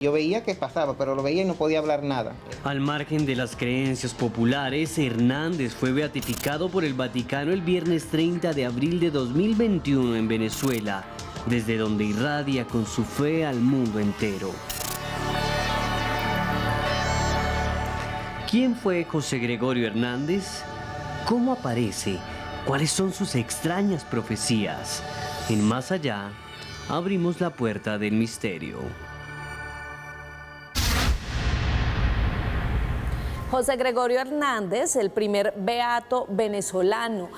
Yo veía que pasaba, pero lo veía y no podía hablar nada. Al margen de las creencias populares, Hernández fue beatificado por el Vaticano el viernes 30 de abril de 2021 en Venezuela, desde donde irradia con su fe al mundo entero. ¿Quién fue José Gregorio Hernández? ¿Cómo aparece? ¿Cuáles son sus extrañas profecías? En Más Allá, abrimos la puerta del misterio. José Gregorio Hernández, el primer beato venezolano.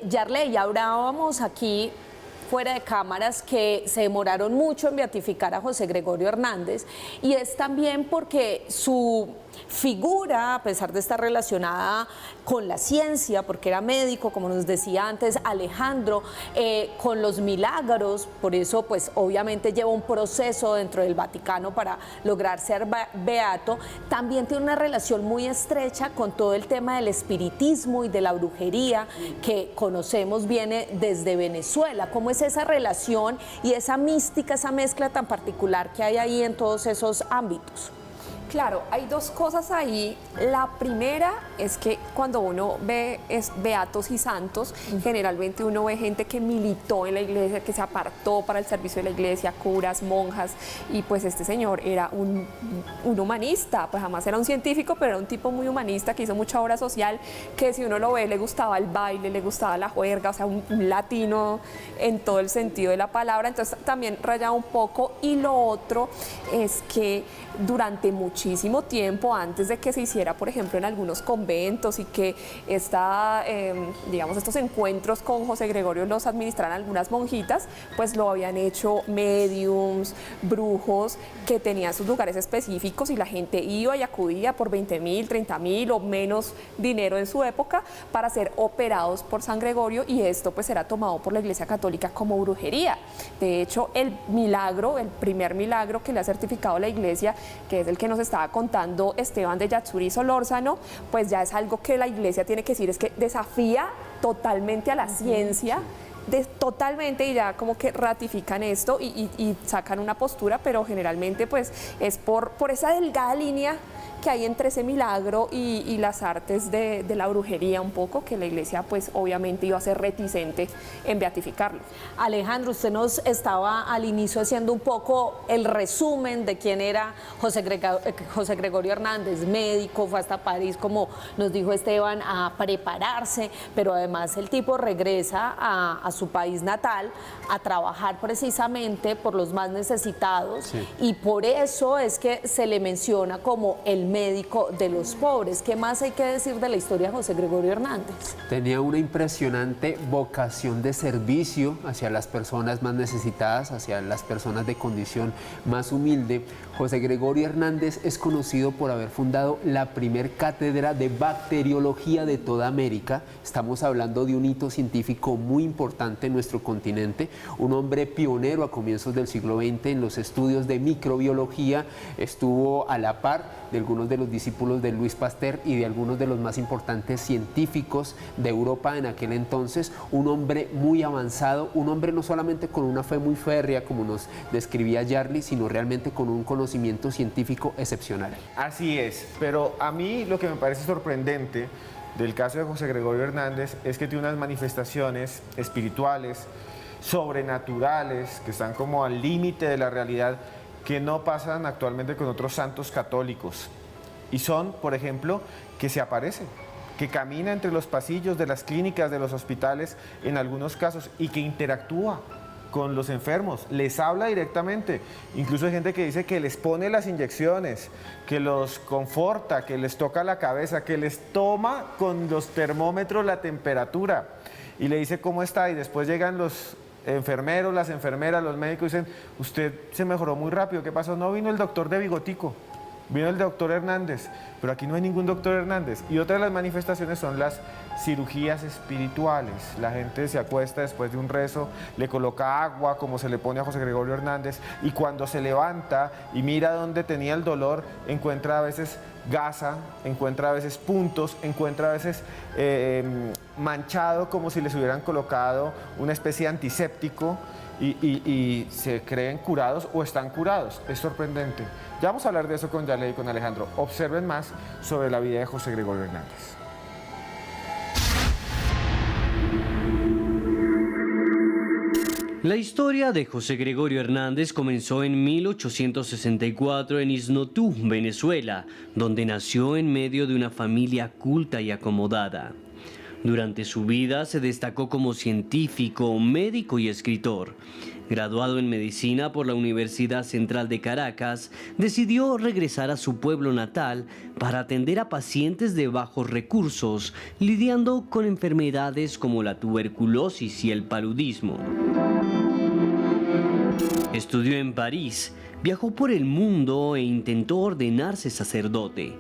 Yarley, hablábamos aquí fuera de cámaras que se demoraron mucho en beatificar a José Gregorio Hernández, y es también porque su figura, a pesar de estar relacionada con la ciencia, porque era médico, como nos decía antes Alejandro, con los milagros, por eso pues obviamente lleva un proceso dentro del Vaticano para lograr ser beato, también tiene una relación muy estrecha con todo el tema del espiritismo y de la brujería que conocemos viene desde Venezuela. ¿Cómo es esa relación y esa mística, esa mezcla tan particular que hay ahí en todos esos ámbitos? Claro, hay dos cosas ahí. La primera es que cuando uno ve beatos y santos, generalmente uno ve gente que militó en la iglesia, que se apartó para el servicio de la iglesia, curas, monjas, y pues este señor era un humanista, pues jamás era un científico, pero era un tipo muy humanista que hizo mucha obra social, que si uno lo ve le gustaba el baile, le gustaba la juerga, o sea, un latino en todo el sentido de la palabra, entonces también rayaba un poco. Y lo otro es que durante muchísimo tiempo, antes de que se hiciera, por ejemplo, en algunos conventos y que digamos, estos encuentros con José Gregorio los administraran algunas monjitas, pues lo habían hecho médiums, brujos, que tenían sus lugares específicos y la gente iba y acudía por 20.000, 30.000 o menos dinero en su época para ser operados por San Gregorio, y esto pues era tomado por la Iglesia Católica como brujería. De hecho, el milagro, el primer milagro que le ha certificado la Iglesia, que es el que nos estaba contando Esteban de Yatsuri Solórzano, pues ya es algo que la Iglesia tiene que decir, es que desafía totalmente a la ciencia, totalmente, y ya como que ratifican esto y sacan una postura, pero generalmente pues es por esa delgada línea que hay entre ese milagro y las artes de la brujería un poco, que la Iglesia pues obviamente iba a ser reticente en beatificarlo. Alejandro, usted nos estaba al inicio haciendo un poco el resumen de quién era José Gregorio Hernández, médico, fue hasta París, como nos dijo Esteban, a prepararse, pero además el tipo regresa a su país natal a trabajar precisamente por los más necesitados, sí. Y por eso es que se le menciona como el médico de los pobres. ¿Qué más hay que decir de la historia de José Gregorio Hernández? Tenía una impresionante vocación de servicio hacia las personas más necesitadas, hacia las personas de condición más humilde. José Gregorio Hernández es conocido por haber fundado la primer cátedra de bacteriología de toda América. Estamos hablando de un hito científico muy importante en nuestro continente, un hombre pionero a comienzos del siglo XX en los estudios de microbiología, estuvo a la par de algunos de los discípulos de Luis Pasteur y de algunos de los más importantes científicos de Europa en aquel entonces, un hombre muy avanzado, un hombre no solamente con una fe muy férrea como nos describía Yarley, sino realmente con un conocimiento científico excepcional. Así es, pero a mí lo que me parece sorprendente del caso de José Gregorio Hernández es que tiene unas manifestaciones espirituales, sobrenaturales, que están como al límite de la realidad, que no pasan actualmente con otros santos católicos. Y son, por ejemplo, que se aparece, que camina entre los pasillos de las clínicas, de los hospitales, en algunos casos, y que interactúa con los enfermos, les habla directamente. Incluso hay gente que dice que les pone las inyecciones, que los conforta, que les toca la cabeza, que les toma con los termómetros la temperatura y le dice cómo está, y después llegan los enfermeros, las enfermeras, los médicos, dicen, usted se mejoró muy rápido, ¿qué pasó? No vino el doctor de bigotico, vino el doctor Hernández, pero aquí no hay ningún doctor Hernández. Y otra de las manifestaciones son las cirugías espirituales. La gente se acuesta después de un rezo, le coloca agua como se le pone a José Gregorio Hernández, y cuando se levanta y mira dónde tenía el dolor, encuentra a veces gasa, encuentra a veces puntos, encuentra a veces manchado como si les hubieran colocado una especie de antiséptico, y se creen curados o están curados. Es sorprendente. Ya vamos a hablar de eso con Yarley y con Alejandro. Observen más sobre la vida de José Gregorio Hernández. La historia de José Gregorio Hernández comenzó en 1864 en Isnotú, Venezuela, donde nació en medio de una familia culta y acomodada. Durante su vida se destacó como científico, médico y escritor. Graduado en medicina por la Universidad Central de Caracas, decidió regresar a su pueblo natal para atender a pacientes de bajos recursos, lidiando con enfermedades como la tuberculosis y el paludismo. Estudió en París, viajó por el mundo e intentó ordenarse sacerdote.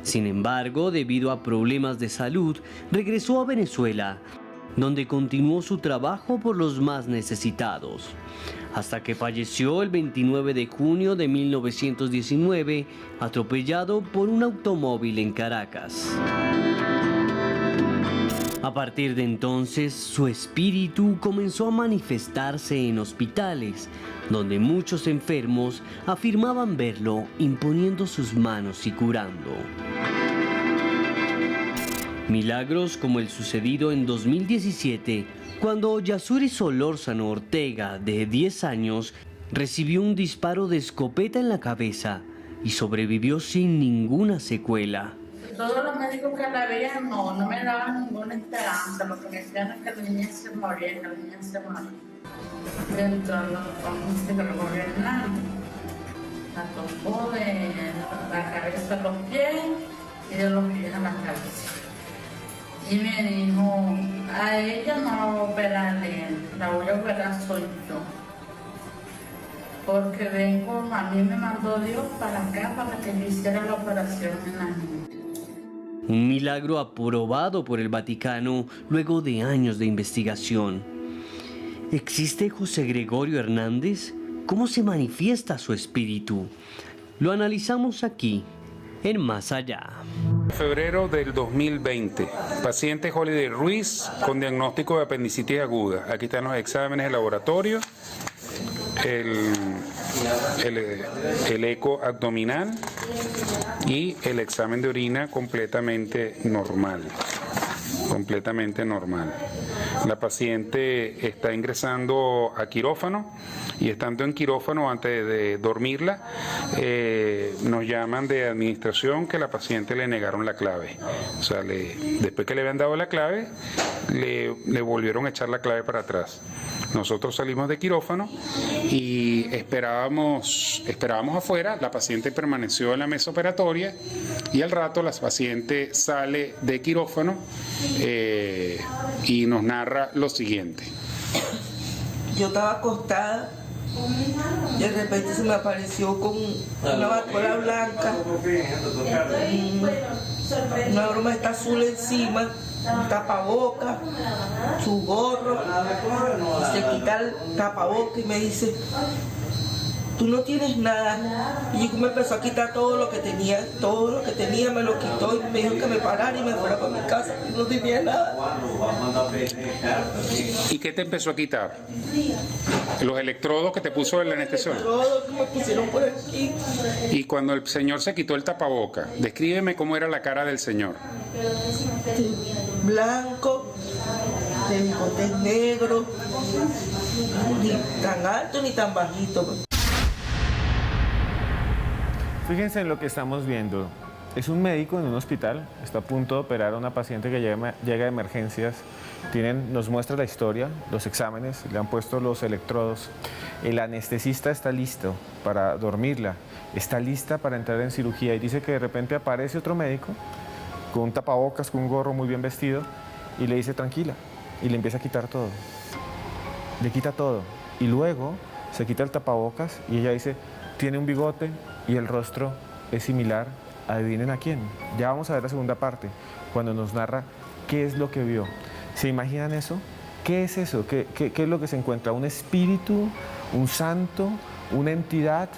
Sin embargo, debido a problemas de salud, regresó a Venezuela, donde continuó su trabajo por los más necesitados, hasta que falleció el 29 de junio de 1919, atropellado por un automóvil en Caracas. A partir de entonces, su espíritu comenzó a manifestarse en hospitales, donde muchos enfermos afirmaban verlo imponiendo sus manos y curando. Milagros como el sucedido en 2017, cuando Yasuri Solórzano Ortega, de 10 años, recibió un disparo de escopeta en la cabeza y sobrevivió sin ninguna secuela. Todos los médicos que la veían no me daban ninguna esperanza, lo que me decían es que la niña se moría, que la niña se moría. Entonces, se Gregorio Hernández la tocó de la cabeza a los pies y de los pies a la cabeza. Y me dijo, a ella no la voy a operar él, la voy a operar soy yo. Porque vengo, a mí me mandó Dios para acá para que yo hiciera la operación en la niña. Un milagro aprobado por el Vaticano luego de años de investigación. ¿Existe José Gregorio Hernández? ¿Cómo se manifiesta su espíritu? Lo analizamos aquí, en Más Allá. Febrero del 2020, paciente Holiday Ruiz con diagnóstico de apendicitis aguda. Aquí están los exámenes de laboratorio, el eco abdominal y el examen de orina completamente normal. La paciente está ingresando a quirófano y estando en quirófano antes de dormirla, nos llaman de administración que la paciente le negaron la clave. O sea, después que le habían dado la clave, le volvieron a echar la clave para atrás. Nosotros salimos de quirófano y esperábamos afuera. La paciente permaneció en la mesa operatoria y al rato la paciente sale de quirófano y nos narra lo siguiente. Yo estaba acostada y de repente se me apareció con una batola blanca, una brometa azul encima, un tapabocas, su gorro, y se quita el tapabocas y me dice, tú no tienes nada. Y me empezó a quitar todo lo que tenía me lo quitó y me dijo que me parara y me fuera para mi casa, no tenía nada. ¿Y qué te empezó a quitar? Los electrodos que te puso el anestesiólogo. Los electrodos que me pusieron por aquí. Y cuando el señor se quitó el tapaboca, descríbeme cómo era la cara del señor. Blanco, de bigotes negros, ni tan alto ni tan bajito. Fíjense en lo que estamos viendo. Es un médico en un hospital, está a punto de operar a una paciente que llega de emergencias. Nos muestra la historia, los exámenes, le han puesto los electrodos. El anestesista está listo para dormirla, está lista para entrar en cirugía y dice que de repente aparece otro médico con un tapabocas, con un gorro muy bien vestido y le dice tranquila y le empieza a quitar todo. Le quita todo y luego se quita el tapabocas y ella dice, tiene un bigote y el rostro es similar. Adivinen a quién. Ya vamos a ver la segunda parte, cuando nos narra qué es lo que vio. ¿Se imaginan eso? ¿Qué es eso? ¿Qué es lo que se encuentra? ¿Un espíritu? ¿Un santo? ¿Una entidad?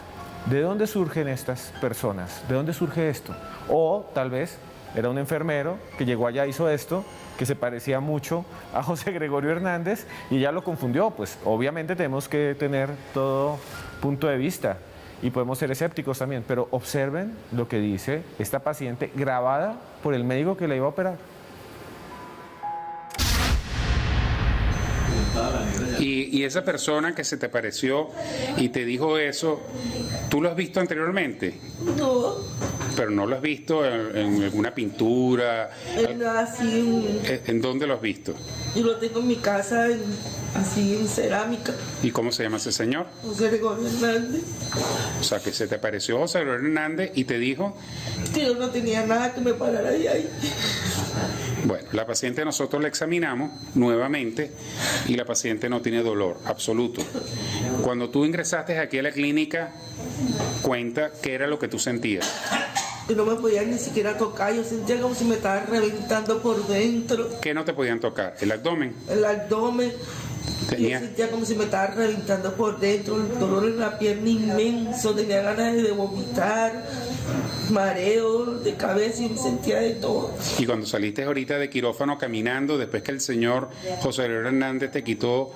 ¿De dónde surgen estas personas? ¿De dónde surge esto? O tal vez era un enfermero que llegó allá, hizo esto, que se parecía mucho a José Gregorio Hernández y ella lo confundió. Pues obviamente tenemos que tener todo punto de vista y podemos ser escépticos también, pero observen lo que dice esta paciente grabada por el médico que la iba a operar. Y esa persona que se te pareció y te dijo eso, ¿tú lo has visto anteriormente? No, Pero no lo has visto en alguna pintura. así ¿En dónde lo has visto? yo lo tengo en mi casa, así en cerámica, ¿Y cómo se llama ese señor? José Gregorio Hernández, O sea, que se te pareció José Gregorio Hernández y te dijo, que yo no tenía nada que me parara de ahí. bueno, la paciente nosotros la examinamos nuevamente y la paciente no tiene dolor absoluto. Cuando tú ingresaste aquí a la clínica, cuenta qué era lo que tú sentías. Yo no me podía ni siquiera tocar, yo sentía como si me estaba reventando por dentro, ¿Qué no te podían tocar? El abdomen. el abdomen. Tenía- Yo sentía como si me estaba reventando por dentro, el dolor en la pierna inmenso, tenía ganas de vomitar, mareo de cabeza y me sentía de todo. Y cuando saliste ahorita de quirófano caminando, después que el señor José Gregorio Hernández te quitó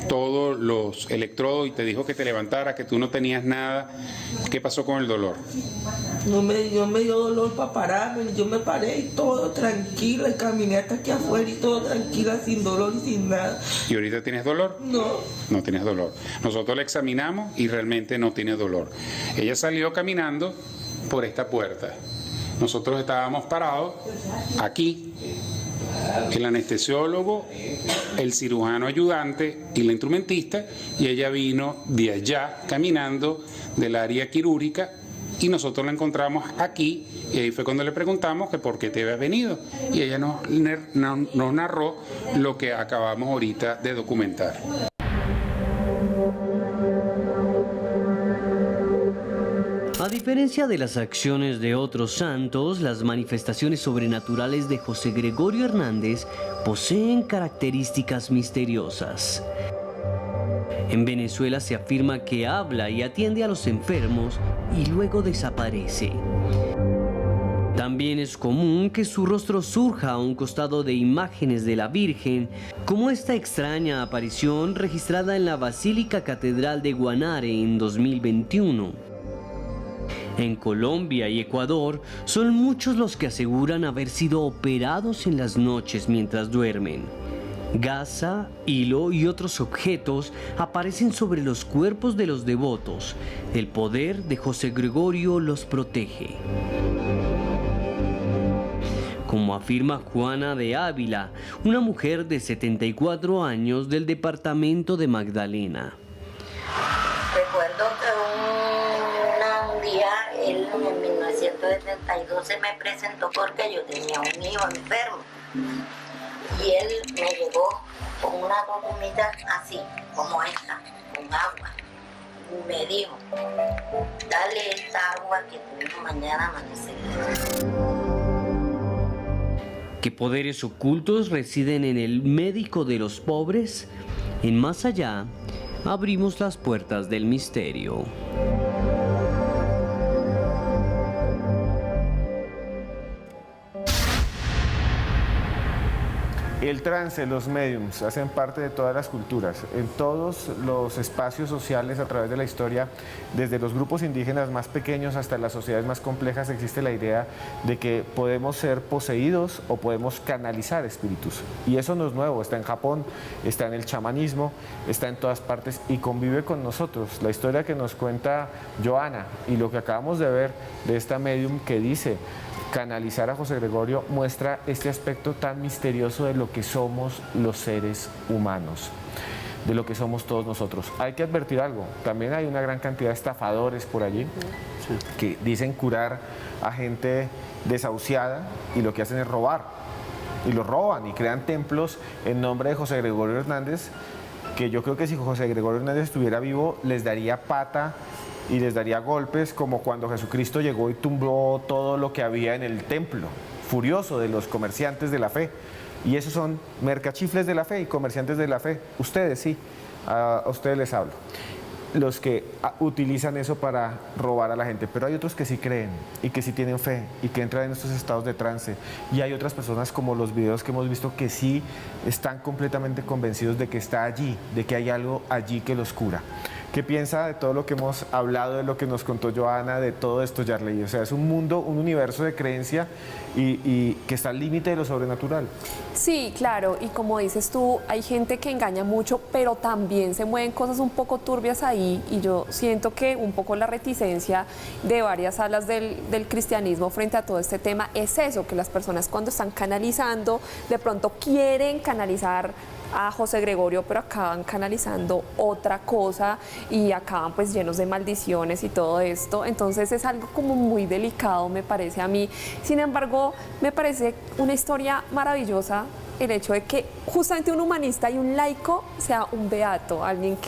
todos los electrodos y te dijo que te levantaras, que tú no tenías nada, ¿qué pasó con el dolor? No me dio dolor para pararme, yo me paré y todo tranquila, y caminé hasta aquí afuera y todo tranquila, sin dolor y sin nada. ¿Y ahorita tienes dolor? No, No tienes dolor. Nosotros la examinamos y realmente no tiene dolor. Ella salió caminando por esta puerta. Nosotros estábamos parados aquí, el anestesiólogo, el cirujano ayudante y la instrumentista, y ella vino de allá caminando del área quirúrgica y nosotros la encontramos aquí y ahí fue cuando le preguntamos que por qué te habías venido y ella nos narró lo que acabamos ahorita de documentar. A diferencia de las acciones de otros santos, las manifestaciones sobrenaturales de José Gregorio Hernández poseen características misteriosas. En Venezuela se afirma que habla y atiende a los enfermos y luego desaparece. También es común que su rostro surja a un costado de imágenes de la Virgen, como esta extraña aparición registrada en la Basílica Catedral de Guanare en 2021. En Colombia y Ecuador son muchos los que aseguran haber sido operados en las noches mientras duermen. Gasa, hilo y otros objetos aparecen sobre los cuerpos de los devotos. El poder de José Gregorio los protege. Como afirma Juana de Ávila, una mujer de 74 años del departamento de Magdalena. Recuerdo que un día, él en 1972 se me presentó porque yo tenía un hijo enfermo. Y él me llegó con una cocumita así, como esta, con agua. Y me dijo, dale esta agua que tú mañana amanecerás. ¿Qué poderes ocultos residen en el médico de los pobres? En Más Allá, abrimos las puertas del misterio. El trance, los médiums, hacen parte de todas las culturas. En todos los espacios sociales a través de la historia, desde los grupos indígenas más pequeños hasta las sociedades más complejas, existe la idea de que podemos ser poseídos o podemos canalizar espíritus. Y eso no es nuevo, está en Japón, está en el chamanismo, está en todas partes y convive con nosotros. La historia que nos cuenta Joana y lo que acabamos de ver de esta médium que dice canalizar a José Gregorio muestra este aspecto tan misterioso de lo que somos los seres humanos, de lo que somos todos nosotros. Hay que advertir algo, también hay una gran cantidad de estafadores por allí que dicen curar a gente desahuciada y lo que hacen es robar, y lo roban y crean templos en nombre de José Gregorio Hernández, que yo creo que si José Gregorio Hernández estuviera vivo les daría pata y les daría golpes como cuando Jesucristo llegó y tumbó todo lo que había en el templo, furioso de los comerciantes de la fe. Y esos son mercachifles de la fe y comerciantes de la fe. Ustedes sí, a ustedes les hablo. los que utilizan eso para robar a la gente, pero hay otros que sí creen y que sí tienen fe y que entran en estos estados de trance, y hay otras personas como los videos que hemos visto que sí están completamente convencidos de que está allí, de que hay algo allí que los cura. ¿Qué piensa de todo lo que hemos hablado, de lo que nos contó Johanna, de todo esto, Yarley? O sea, es un mundo, un universo de creencia y que está al límite de lo sobrenatural. Sí, claro, y como dices tú, hay gente que engaña mucho, pero también se mueven cosas un poco turbias ahí, y yo siento que un poco la reticencia de varias alas del cristianismo frente a todo este tema es eso, que las personas cuando están canalizando, de pronto quieren canalizar a José Gregorio, pero acaban canalizando otra cosa y acaban pues llenos de maldiciones y todo esto. Entonces es algo como muy delicado, me parece a mí. Sin embargo, me parece una historia maravillosa el hecho de que justamente un humanista y un laico sea un beato, alguien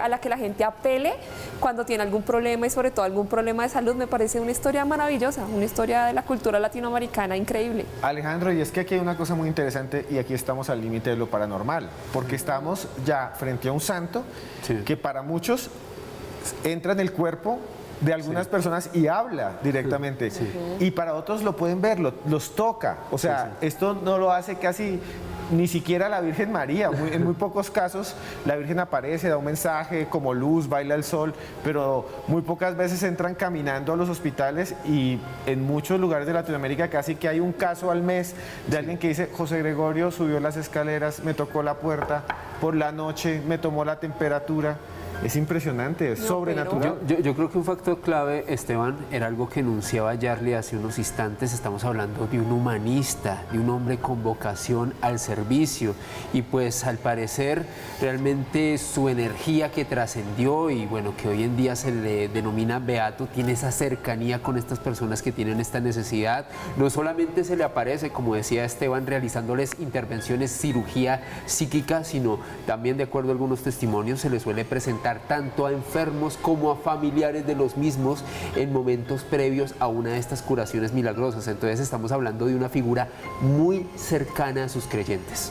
a la que la gente apele cuando tiene algún problema, y sobre todo algún problema de salud. Me parece una historia maravillosa, una historia de la cultura latinoamericana increíble. Alejandro, y es que aquí hay una cosa muy interesante, y aquí estamos al límite de lo paranormal, porque estamos ya frente a un santo que para muchos entra en el cuerpo de algunas personas y habla directamente, y para otros lo pueden ver, los toca, o sea, esto no lo hace casi ni siquiera la Virgen María. En muy pocos casos la Virgen aparece, da un mensaje como luz, baila el sol, pero muy pocas veces entran caminando a los hospitales, y en muchos lugares de Latinoamérica casi que hay un caso al mes de alguien que dice: José Gregorio subió las escaleras, me tocó la puerta por la noche, me tomó la temperatura. Es impresionante, es sobrenatural. Yo creo que un factor clave, Esteban, era algo que enunciaba Yarley hace unos instantes. Estamos hablando de un humanista, de un hombre con vocación al servicio, y pues al parecer realmente su energía que trascendió, y bueno, que hoy en día se le denomina beato, tiene esa cercanía con estas personas que tienen esta necesidad. No solamente se le aparece, como decía Esteban, realizándoles intervenciones, cirugía psíquica, sino también, de acuerdo a algunos testimonios, se le suele presentar tanto a enfermos como a familiares de los mismos en momentos previos a una de estas curaciones milagrosas. Entonces estamos hablando de una figura muy cercana a sus creyentes.